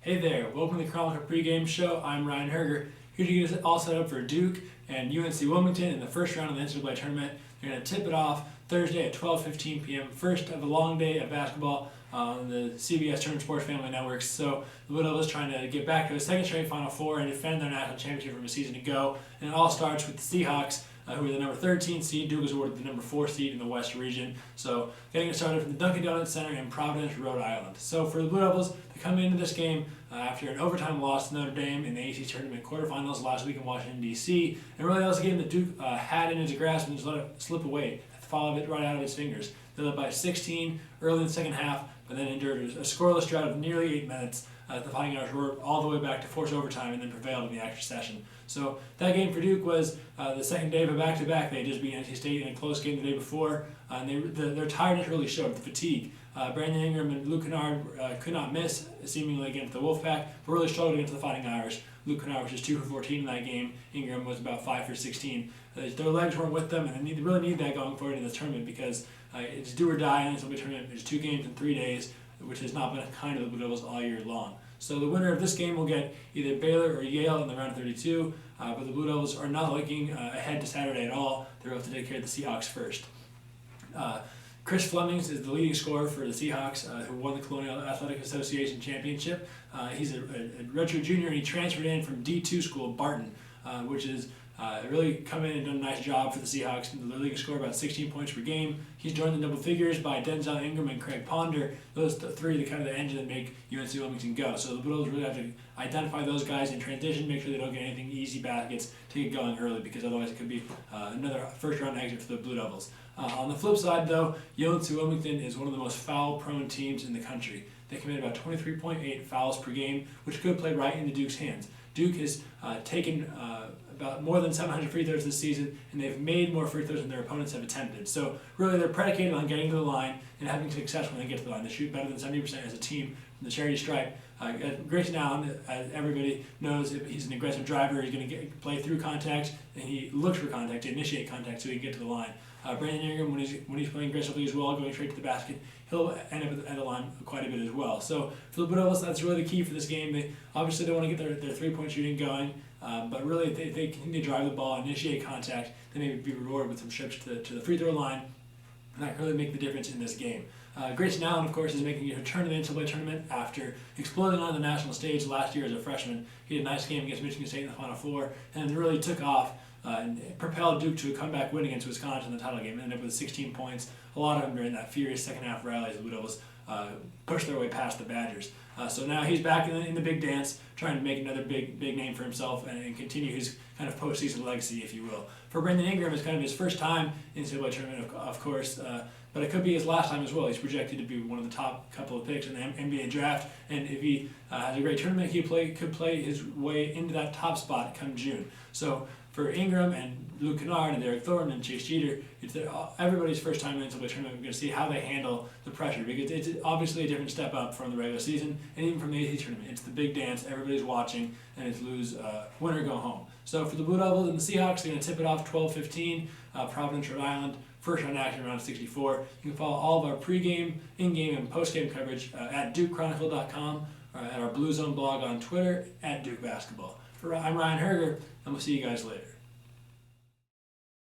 Hey there, welcome to the Chronicle Pregame Show. I'm Ryan Hoerger, here to get us all set up for Duke and UNC Wilmington in the first round of the NCAA tournament. They're going to tip it off Thursday at 12:15 p.m. First of a long day of basketball on the CBS Turner Sports Family Networks. So the Blue Devils trying to get back to a second straight Final Four and defend their national championship from a season ago. And it all starts with the Seahawks, who are the number 13 seed. Duke was awarded the number 4 seed in the West region. So getting it started from the Dunkin Donuts Center in Providence, Rhode Island. So for the Blue Devils, they come into this game after an overtime loss to Notre Dame in the ACC tournament quarterfinals last week in Washington, D.C. And really that was a game that Duke had in its grasp and just let it slip away, fall of it right out of its fingers. They led by 16 early in the second half, but then endured a scoreless drought of nearly 8 minutes. The Fighting Irish roared all the way back to force overtime and then prevailed in the extra session. So that game for Duke was the second day of a back-to-back. They had just beat NC State in a close game the day before, and their tiredness really showed, the fatigue. Brandon Ingram and Luke Kennard could not miss, seemingly against the Wolfpack, but really struggled against the Fighting Irish. Luke Kennard was just 2 for 14 in that game. Ingram was about 5 for 16. Their legs weren't with them, and they really need that going forward in this tournament because it's do or die in this tournament. There's 2 games in 3 days, which has not been kind of the Blue Devils all year long. So the winner of this game will get either Baylor or Yale in the round of 32, but the Blue Devils are not looking ahead to Saturday at all. They're going to have to take care of the Seahawks first. Chris Flemmings is the leading scorer for the Seahawks, who won the Colonial Athletic Association championship. He's a redshirt junior, and he transferred in from D2 school, Barton, which is really come in and done a nice job for the Seahawks. The leading scorer about 16 points per game. He's joined in double figures by Denzel Ingram and Craig Ponder. Those three are kind of the engine that make UNC Wilmington go. So the Blue Devils really have to identify those guys in transition, make sure they don't get anything easy baskets to get going early, because otherwise it could be another first-round exit for the Blue Devils. On the flip side, though, UNC Wilmington is one of the most foul-prone teams in the country. They commit about 23.8 fouls per game, which could play right into Duke's hands. Duke has taken about more than 700 free throws this season, and they've made more free throws than their opponents have attempted. So really they're predicated on getting to the line and having success when they get to the line. They shoot better than 70% as a team from the charity stripe. Grayson Allen, as everybody knows, he's an aggressive driver. He's going to play through contact, and he looks for contact, to initiate contact so he can get to the line. Brandon Ingram, when he's playing aggressively as well, going straight to the basket, he'll end up at the line quite a bit as well. So for the Blue Devils, that's really the key for this game. They obviously don't want to get their three-point shooting going, but really if they continue to drive the ball, initiate contact, they may be rewarded with some trips to the free throw line, and that can really make the difference in this game. Grayson Allen, of course, is making a return to the NCAA tournament after exploding on the national stage last year as a freshman. He had a nice game against Michigan State in the Final Four, and really took off and propelled Duke to a comeback win against Wisconsin in the title game. Ended up with 16 points, a lot of them during that furious second half rally as the Blue Devils pushed their way past the Badgers. So now he's back in the big dance, trying to make another big name for himself and continue his kind of postseason legacy, if you will. For Brandon Ingram, it's kind of his first time in the NCAA tournament, of course, but it could be his last time as well. He's projected to be one of the top couple of picks in the NBA draft, and if he has a great tournament, he could play his way into that top spot come June. So for Ingram and Luke Kennard and Derek Thornton and Chase Jeter, it's everybody's first time in the NCAA tournament. We're going to see how they handle the pressure, because it's obviously a different step up from the regular season and even from the ACC tournament. It's the big dance, everybody's watching, and it's lose, win or go home. So for the Blue Devils and the Seahawks, they're going to tip it off 12:15, Providence, Rhode Island, first round action around 64. You can follow all of our pregame, in-game, and post-game coverage at DukeChronicle.com or at our Blue Zone blog on Twitter at Duke Basketball. I'm Ryan Hoerger, and we'll see you guys later.